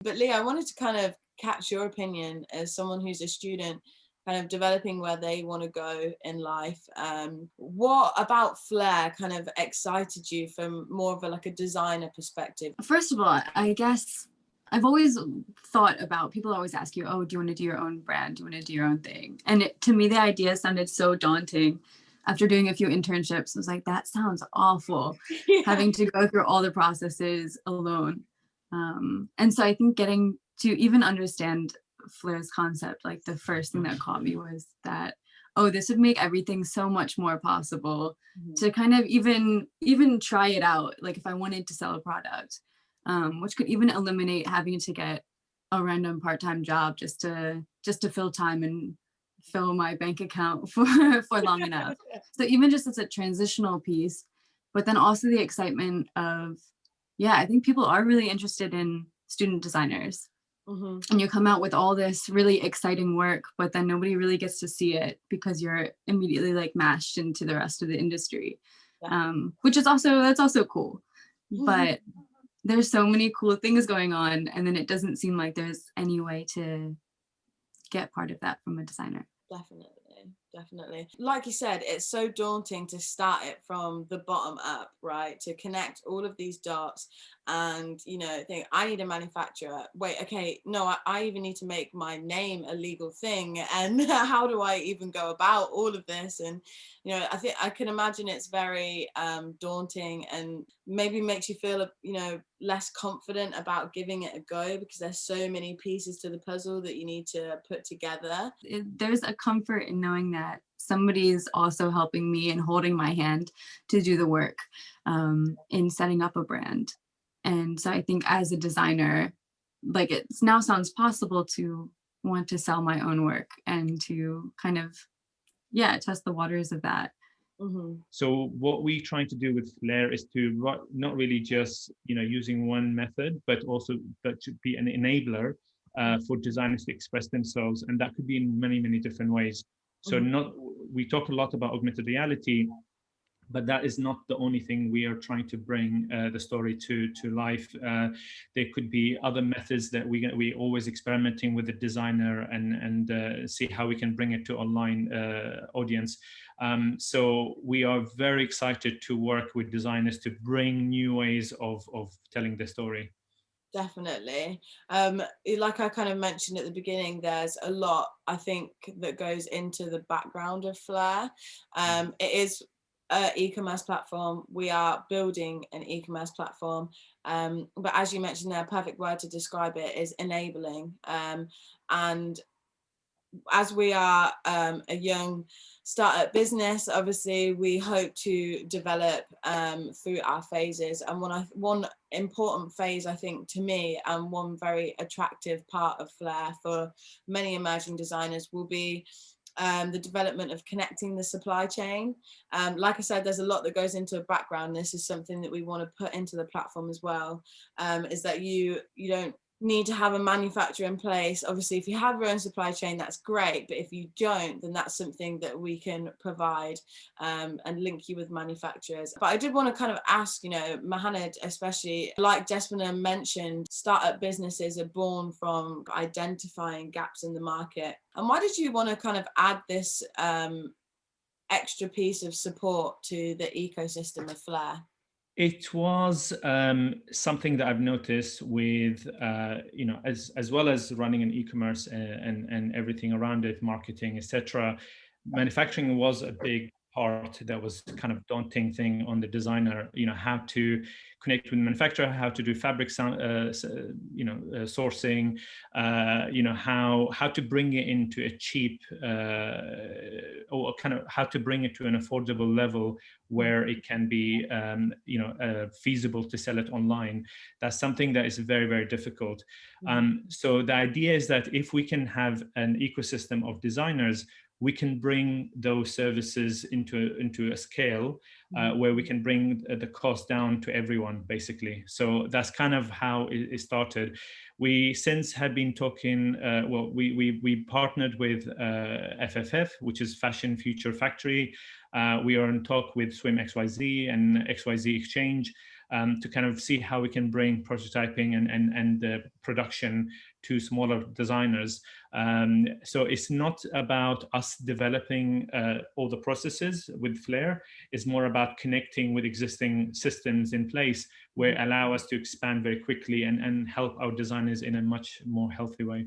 But Leah, I wanted to kind of catch your opinion as someone who's a student kind of developing where they want to go in life. What about Flair kind of excited you from more of a designer perspective? First of all, I guess I've always thought about, people always ask you, oh, do you want to do your own brand? Do you want to do your own thing? And to me, the idea sounded so daunting. After doing a few internships, I was like, that sounds awful, Yeah. having to go through all the processes alone. And so I think getting to even understand Flair's concept, like the first thing that caught me was that, oh, this would make everything so much more possible to kind of even try it out. Like if I wanted to sell a product, which could even eliminate having to get a random part-time job just to fill time and fill my bank account for long enough. So even just as a transitional piece, but then also the excitement of, yeah, I think people are really interested in student designers. And you come out with all this really exciting work, but then nobody really gets to see it because you're immediately like mashed into the rest of the industry, which is that's also cool. But there's so many cool things going on, and then it doesn't seem like there's any way to get part of that from a designer. Definitely. Like you said, it's so daunting to start it from the bottom up, right? To connect all of these dots and, think, I need a manufacturer. Wait, okay, no, I even need to make my name a legal thing. And how do I even go about all of this? And, I think I can imagine it's very daunting and maybe makes you feel, less confident about giving it a go because there's so many pieces to the puzzle that you need to put together. There's a comfort in knowing that somebody's also helping me and holding my hand to do the work in setting up a brand. And so I think as a designer, like it now sounds possible to want to sell my own work and to kind of, test the waters of that. So what we're trying to do with Flair is to not really just using one method, but also that should be an enabler for designers to express themselves, and that could be in many different ways. So we talk a lot about augmented reality, but that is not the only thing we are trying to bring the story to life. There could be other methods that we always experimenting with the designer and see how we can bring it to online audience. So we are very excited to work with designers to bring new ways of telling the story. Definitely. Like I kind of mentioned at the beginning, there's a lot, I think, that goes into the background of Flair. It is an e-commerce platform. We are building an e-commerce platform. But as you mentioned there, a perfect word to describe it is enabling. And as we are a young startup business, obviously we hope to develop through our phases. And one important phase, I think, to me, and one very attractive part of Flair for many emerging designers will be the development of connecting the supply chain. Like I said, there's a lot that goes into a background. This is something that we want to put into the platform as well, is that you don't need to have a manufacturer in place. Obviously, if you have your own supply chain, that's great, but if you don't, then that's something that we can provide and link you with manufacturers. But I did want to kind of ask, Mouhannad, especially, like Despina mentioned, startup businesses are born from identifying gaps in the market. And why did you want to kind of add this extra piece of support to the ecosystem of Flair? It was something that I've noticed with, as well as running an e-commerce and everything around it, marketing, etc. Manufacturing was a big part that was kind of daunting thing on the designer. How to connect with the manufacturer, how to do fabric sourcing, how to bring it into a cheap or kind of how to bring it to an affordable level where it can be feasible to sell it online. That's something that is very, very difficult. So the idea is that if we can have an ecosystem of designers, we can bring those services into a scale where we can bring the cost down to everyone, basically. So that's kind of how it started. We since have been talking, we partnered with FFF, which is Fashion Future Factory. We are in talk with Swim XYZ and XYZ Exchange. to kind of see how we can bring prototyping and production to smaller designers. So it's not about us developing all the processes with Flair. It's more about connecting with existing systems in place where allow us to expand very quickly and help our designers in a much more healthy way.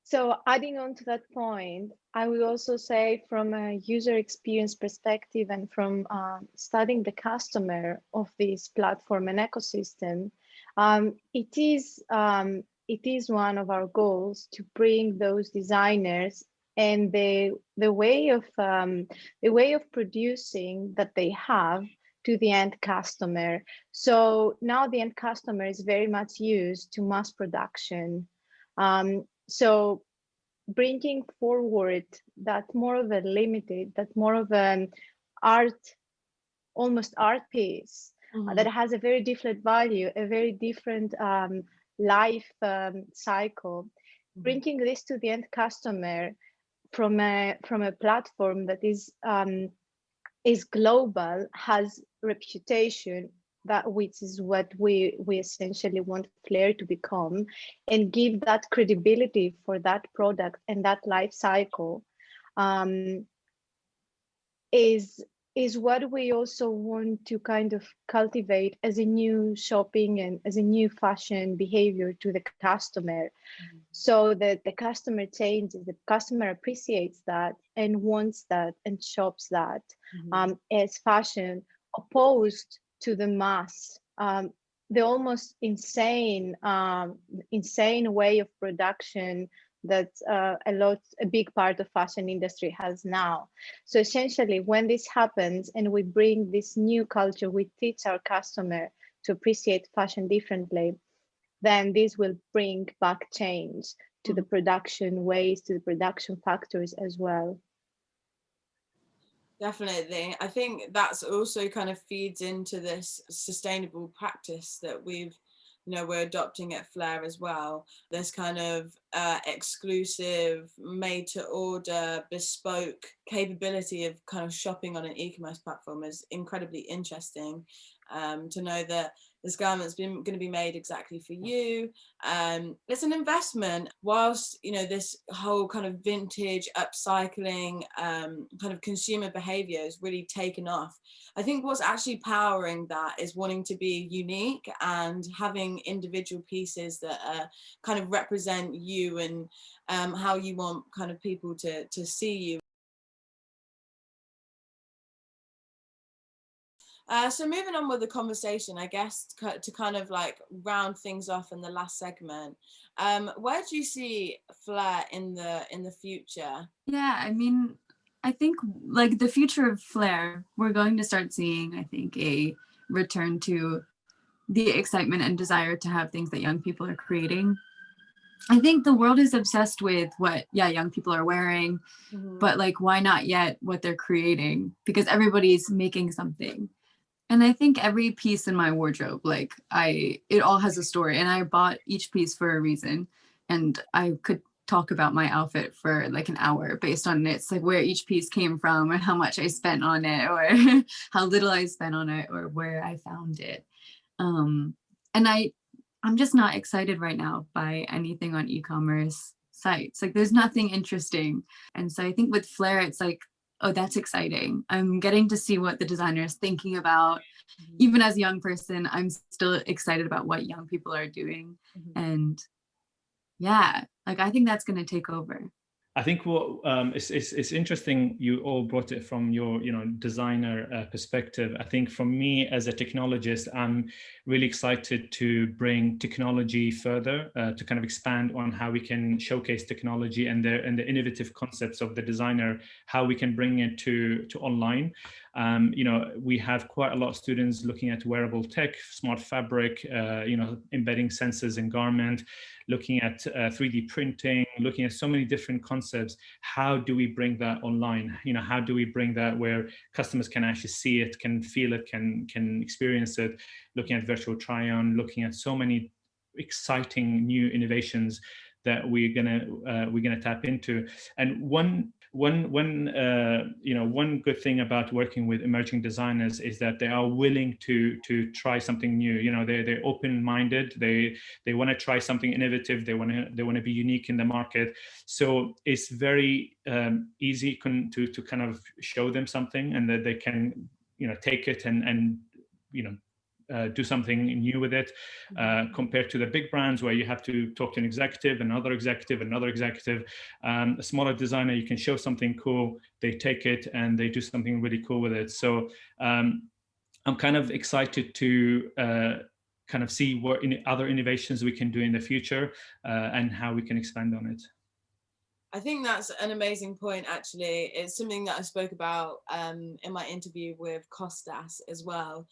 So adding on to that point, I would also say from a user experience perspective and from studying the customer of this platform and ecosystem, it is one of our goals to bring those designers and the way of producing that they have to the end customer. So now the end customer is very much used to mass production. So bringing forward that more of a limited, that more of an art, almost art piece that has a very different value, a very different life cycle, bringing this to the end customer from a platform that is global, has reputation, that which is what we essentially want Flair to become, and give that credibility for that product and that life cycle, is what we also want to kind of cultivate as a new shopping and as a new fashion behavior to the customer, so that the customer changes, the customer appreciates that and wants that and shops that as fashion, opposed to the mass, the almost insane way of production that a big part of fashion industry has now. So essentially, when this happens and we bring this new culture, we teach our customer to appreciate fashion differently, then this will bring back change to the production ways, to the production factories as well. Definitely. I think that's also kind of feeds into this sustainable practice that we're adopting at Flair as well. This kind of exclusive, made to order, bespoke capability of kind of shopping on an e-commerce platform is incredibly interesting. To know that this garment's going to be made exactly for you. It's an investment, whilst this whole kind of vintage upcycling kind of consumer behavior is really taken off. I think what's actually powering that is wanting to be unique and having individual pieces that kind of represent you and how you want kind of people to see you. So moving on with the conversation, I guess to kind of like round things off in the last segment, where do you see Flair in the future? Yeah, I mean, I think like the future of Flair, we're going to start seeing, I think, a return to the excitement and desire to have things that young people are creating. I think the world is obsessed with what, young people are wearing, but like, why not yet what they're creating? Because everybody's making something. And I think every piece in my wardrobe, like it all has a story, and I bought each piece for a reason. And I could talk about my outfit for like an hour based on it's like where each piece came from and how much I spent on it, or how little I spent on it, or where I found it. And I'm just not excited right now by anything on e-commerce sites. Like there's nothing interesting. And so I think with Flair, it's like, oh, that's exciting. I'm getting to see what the designer is thinking about. Even as a young person, I'm still excited about what young people are doing. And yeah, like I think that's going to take over. I think what it's interesting. You all brought it from your designer perspective. I think for me as a technologist, I'm really excited to bring technology further to kind of expand on how we can showcase technology and the innovative concepts of the designer, how we can bring it to online. We have quite a lot of students looking at wearable tech, smart fabric, embedding sensors in garment, looking at 3D printing, looking at so many different concepts. How do we bring that online? How do we bring that where customers can actually see it, can feel it, can experience it? Looking at virtual try-on, looking at so many exciting new innovations that we're gonna tap into. And one one good thing about working with emerging designers is that they are willing to try something new. They're open-minded. They want to try something innovative. They want to be unique in the market. So it's very easy to kind of show them something, and that they can take it and do something new with it, compared to the big brands where you have to talk to an executive, another executive, another executive. A smaller designer, you can show something cool, they take it and they do something really cool with it. So I'm kind of excited to kind of see what other innovations we can do in the future, and how we can expand on it. I think that's an amazing point, actually. It's something that I spoke about in my interview with Kostas as well,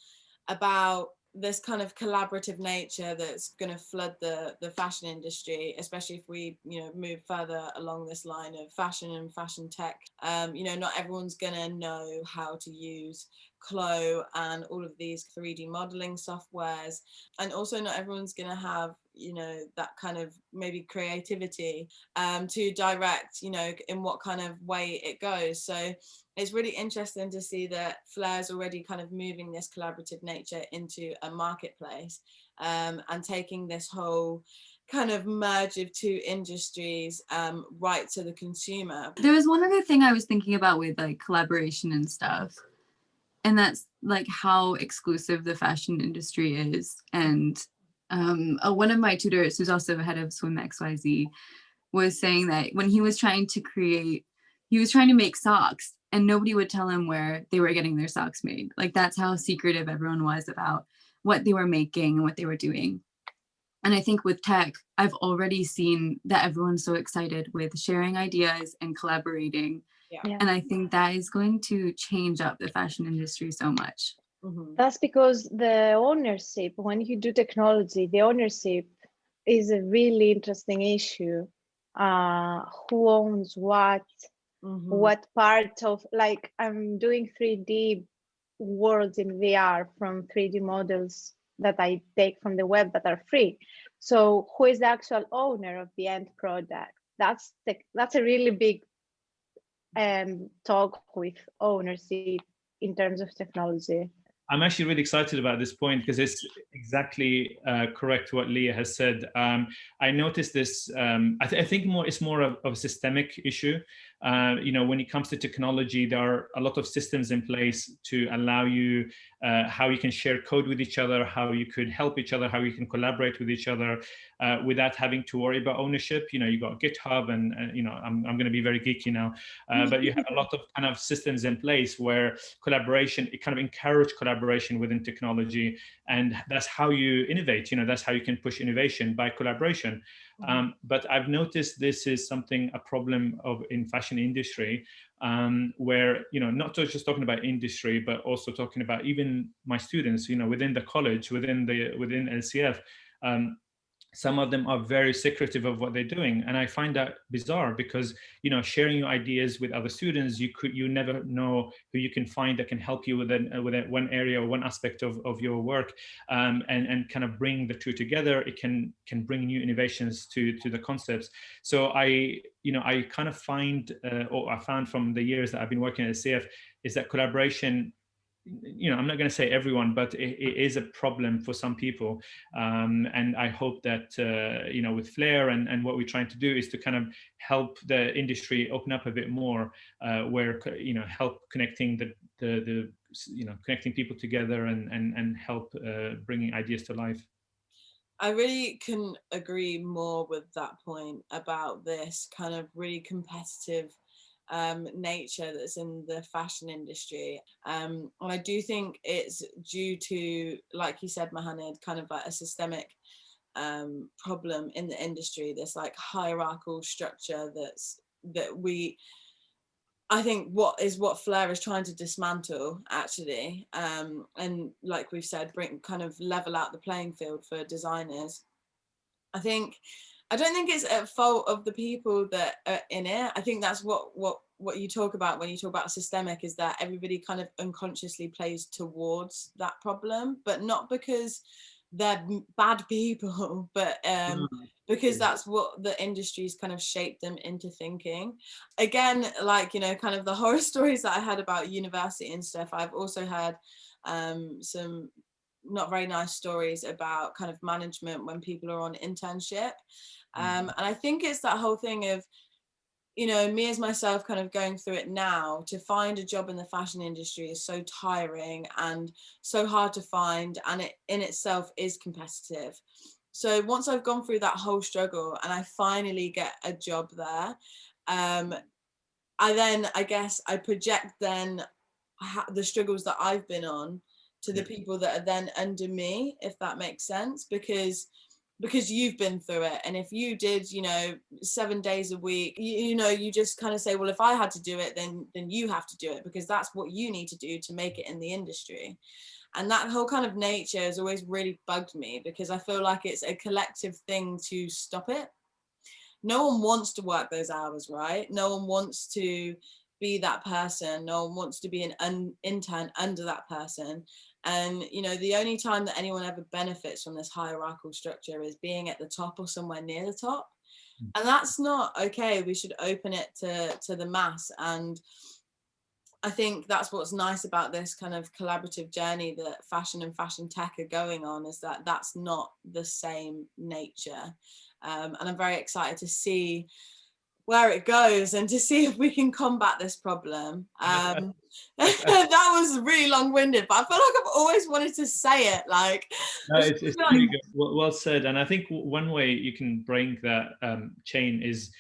about this kind of collaborative nature that's going to flood the fashion industry, especially if we move further along this line of fashion and fashion tech. Not everyone's going to know how to use Clo and all of these 3D modeling softwares, and also not everyone's going to have that kind of maybe creativity to direct in what kind of way it goes. So it's really interesting to see that Flair's already kind of moving this collaborative nature into a marketplace, and taking this whole kind of merge of two industries right to the consumer. There was one other thing I was thinking about with like collaboration and stuff, and that's like how exclusive the fashion industry is. And one of my tutors, who's also head of Swim XYZ, was saying that when he was trying to make socks, and nobody would tell him where they were getting their socks made. Like, that's how secretive everyone was about what they were making and what they were doing. And I think with tech, I've already seen that everyone's so excited with sharing ideas and collaborating. Yeah. And I think that is going to change up the fashion industry so much. Mm-hmm. That's because the ownership, when you do technology, the ownership is a really interesting issue. Who owns what? Mm-hmm. What part of, like, I'm doing 3D worlds in VR from 3D models that I take from the web that are free. So who is the actual owner of the end product? That's a really big talk with ownership in terms of technology. I'm actually really excited about this point because it's exactly correct what Leah has said. I noticed this. I think it's more of a systemic issue. When it comes to technology, there are a lot of systems in place to allow you how you can share code with each other, how you could help each other, how you can collaborate with each other without having to worry about ownership. You got GitHub, and I'm going to be very geeky now, but you have a lot of kind of systems in place where collaboration, it kind of encourage collaboration within technology, and that's how you innovate. That's how you can push innovation, by collaboration. But I've noticed this is a problem in fashion industry, where not just talking about industry, but also talking about even my students, within the college, within LCF. Some of them are very secretive of what they're doing, and I find that bizarre because sharing your ideas with other students, you never know who you can find that can help you with one area or one aspect of your work, and kind of bring the two together. It can bring new innovations to the concepts. So I kind of find, or I found from the years that I've been working at CF, is that collaboration, I'm not going to say everyone, but it is a problem for some people. And I hope that, with Flair and what we're trying to do is to kind of help the industry open up a bit more, where, help connecting connecting people together and help bringing ideas to life. I really can agree more with that point about this kind of really competitive nature that's in the fashion industry, and I do think it's due to, like you said, Mouhannad, kind of like a systemic problem in the industry, this like hierarchical structure I think what Flair is trying to dismantle, actually, and like we've said, kind of level out the playing field for designers. I don't think it's at fault of the people that are in it. I think that's what you talk about when you talk about systemic, is that everybody kind of unconsciously plays towards that problem, but not because they're bad people, but because Okay. that's what the industry's kind of shaped them into thinking. Again, like, you know, kind of the horror stories that I had about university and stuff, I've also heard some not very nice stories about kind of management when people are on internship. And I think it's that whole thing of, you know, me as myself kind of going through it now. To find a job in the fashion industry is so tiring and so hard to find, and it in itself is competitive. So once I've gone through that whole struggle and I finally get a job there, I guess I project then the struggles that I've been on to the people that are then under me, if that makes sense, because you've been through it. And if you did, you know, 7 days a week, you know, you just kind of say, well, if I had to do it, then you have to do it, because that's what you need to do to make it in the industry. And that whole kind of nature has always really bugged me, because I feel like it's a collective thing to stop it. No one wants to work those hours, right? No one wants to be that person. No one wants to be an intern under that person. And, you know, the only time that anyone ever benefits from this hierarchical structure is being at the top or somewhere near the top. And that's not okay. We should open it to the mass. And I think that's what's nice about this kind of collaborative journey that fashion and fashion tech are going on, is that that's not the same nature. And I'm very excited to see where it goes and to see if we can combat this problem. That was really long-winded, but I feel like I've always wanted to say it. Like, No, it's really good. Well said. And I think one way you can break that chain is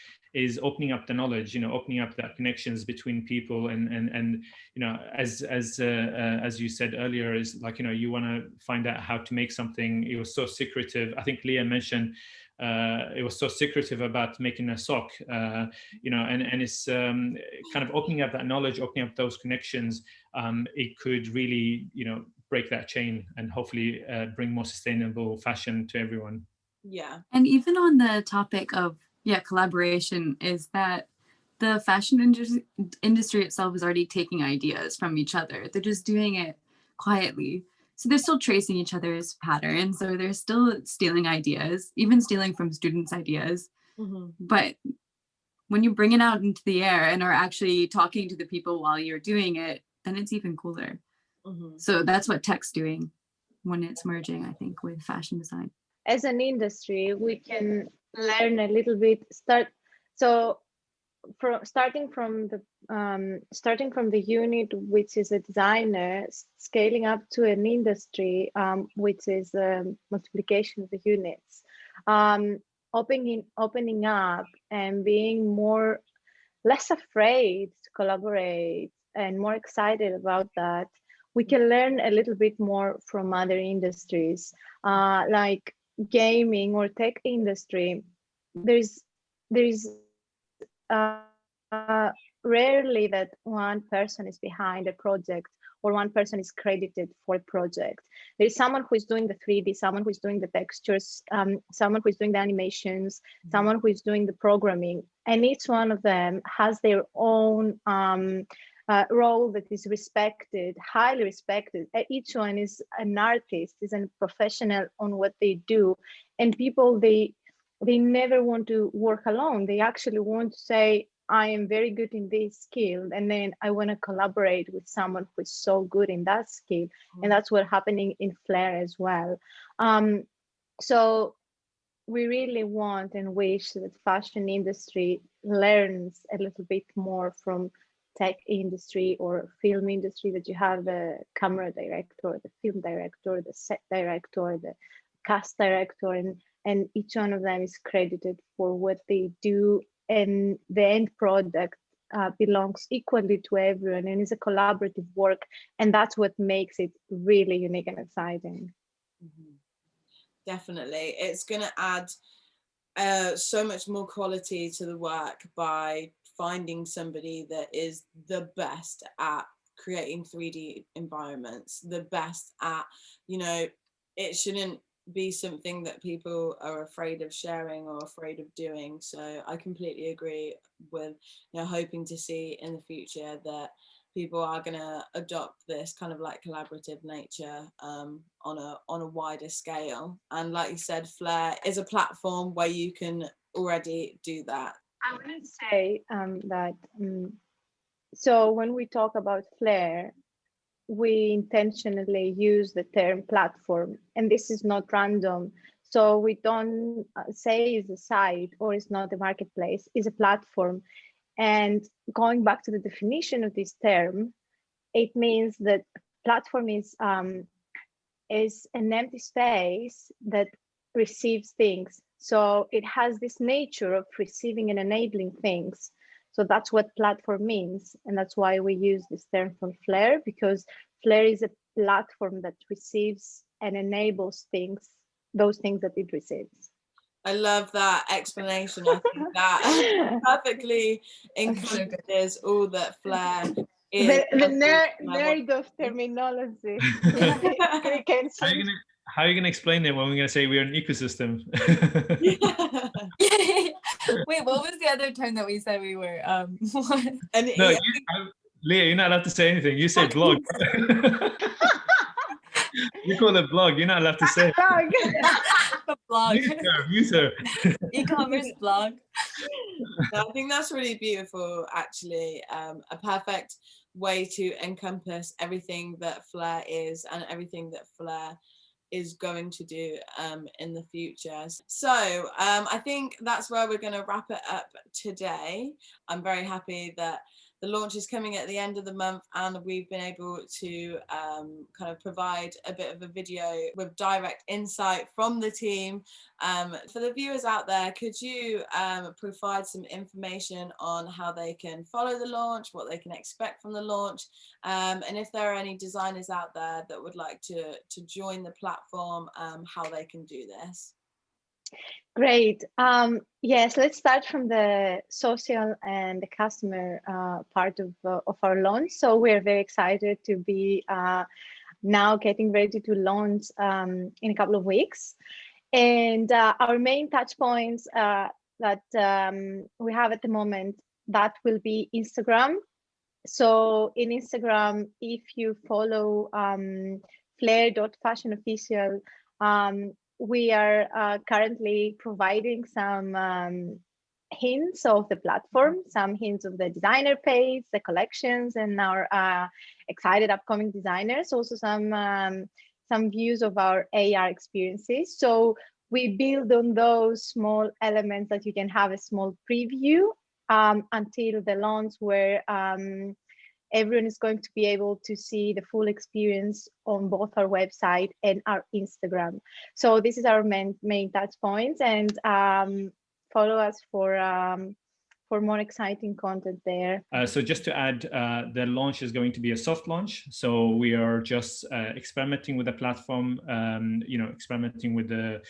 opening up the knowledge, you know, opening up that connections between people, and you know, as you said earlier, is like, you know, you want to find out how to make something. It was so secretive. I think Leah mentioned it was so secretive about making a sock, you know, and it's kind of opening up that knowledge, opening up those connections. It could really, you know, break that chain and hopefully bring more sustainable fashion to everyone. Yeah. And even on the topic of collaboration, is that the fashion industry itself is already taking ideas from each other. They're just doing it quietly. So they're still tracing each other's patterns, or they're still stealing ideas, even stealing from students' ideas. Mm-hmm. But when you bring it out into the air and are actually talking to the people while you're doing it, then it's even cooler. Mm-hmm. So that's what tech's doing when it's merging, I think, with fashion design. As an industry, we can learn a little bit. Starting from the unit, which is a designer, scaling up to an industry, which is multiplication of the units, opening up and being less afraid to collaborate and more excited about that. We can learn a little bit more from other industries, like gaming or tech industry. There's rarely that one person is behind a project or one person is credited for a project. There is someone who is doing the 3D, someone who is doing the textures, someone who is doing the animations, someone who is doing the programming, and each one of them has their own role that is respected, highly respected. Each one is an artist, is a professional on what they do, and people, they never want to work alone. They actually want to say, I am very good in this skill, and then I want to collaborate with someone who is so good in that skill. And that's what's happening in Flair as well. So we really want and wish that fashion industry learns a little bit more from tech industry or film industry, that you have the camera director, the film director, the set director, the cast director, and each one of them is credited for what they do, and the end product belongs equally to everyone, and is a collaborative work, and that's what makes it really unique and exciting. Definitely, it's going to add so much more quality to the work by finding somebody that is the best at creating 3D environments, the best at, you know, it shouldn't be something that people are afraid of sharing or afraid of doing. So I completely agree with, you know, hoping to see in the future that, you know, fashion and fashion tech are going to people are going to adopt this kind of like collaborative nature on a wider scale. And like you said, Flair is a platform where you can already do that. I want to say that so when we talk about Flair, we intentionally use the term platform, and this is not random. So we don't say it's a site or it's not a marketplace, it's a platform. And going back to the definition of this term, it means that platform is an empty space that receives things. So it has this nature of receiving and enabling things. So that's what platform means. And that's why we use this term from Flair, because Flair is a platform that receives and enables things, those things that it receives. I love that explanation. I think that perfectly encompasses all that Flair is. The nerd of terminology. How are you gonna explain it when we're gonna say we're an ecosystem? Wait, what was the other term that we said we were? No, Leah, you're not allowed to say anything. You say blog. You call it blog. You're not allowed to say. A blog. User. E-commerce blog. I think that's really beautiful, actually. A perfect way to encompass everything that Flair is and everything that Flair is going to do in the future. So I think that's where we're going to wrap it up today. I'm very happy that the launch is coming at the end of the month, and we've been able to kind of provide a bit of a video with direct insight from the team. For the viewers out there, could you provide some information on how they can follow the launch, what they can expect from the launch, and if there are any designers out there that would like to join the platform, how they can do this? Great. Yes, let's start from the social and the customer part of our launch. So we're very excited to be now getting ready to launch in a couple of weeks. And our main touch points that we have at the moment, that will be Instagram. So in Instagram, if you follow flair.fashionofficial, we are currently providing some hints of the platform, some hints of the designer page, the collections, and our excited upcoming designers. Also some views of our AR experiences. So we build on those small elements that you can have a small preview until the launch, where everyone is going to be able to see the full experience on both our website and our Instagram. So this is our main touch points, and follow us for more exciting content there. So just to add, the launch is going to be a soft launch. So we are just experimenting with the platform, experimenting with the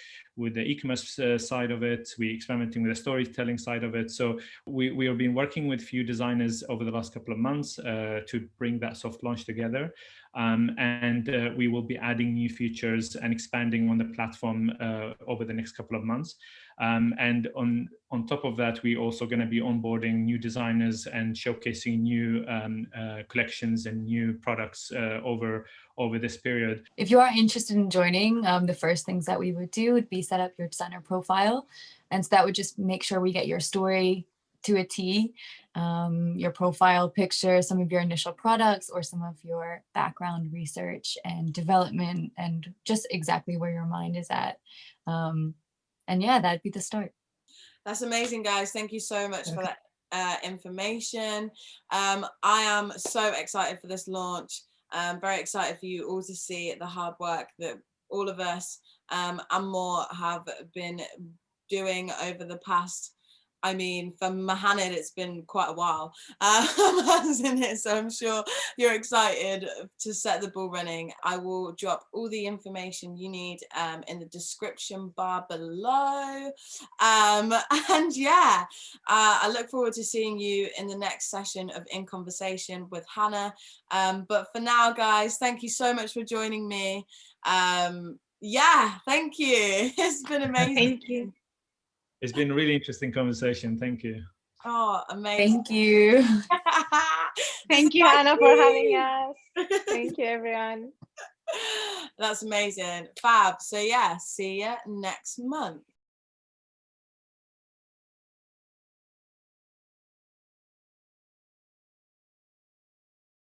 e-commerce side of it. We're experimenting with the storytelling side of it. So we have been working with few designers over the last couple of months to bring that soft launch together. And we will be adding new features and expanding on the platform over the next couple of months. And on top of that, we're also going to be onboarding new designers and showcasing new collections and new products over this period. If you are interested in joining, the first things that we would do would be set up your designer profile. And so that would just make sure we get your story to a T, your profile picture, some of your initial products, or some of your background research and development, and just exactly where your mind is at. And yeah, that'd be the start. That's amazing, guys. Thank you so much for that information. I am so excited for this launch. I'm very excited for you all to see the hard work that all of us and more have been doing over the past, I mean, for Mouhannad, it's been quite a while, so I'm sure you're excited to set the ball running. I will drop all the information you need in the description bar below. And yeah, I look forward to seeing you in the next session of In Conversation with Hannah. But for now, guys, thank you so much for joining me. Yeah, thank you. It's been amazing. Thank you. It's been a really interesting conversation. Thanking you. Oh, amazing. Thank you. Thank you, Hannah, for having us. Thank you, everyone. That's amazing. Fab. So yeah, see you next month.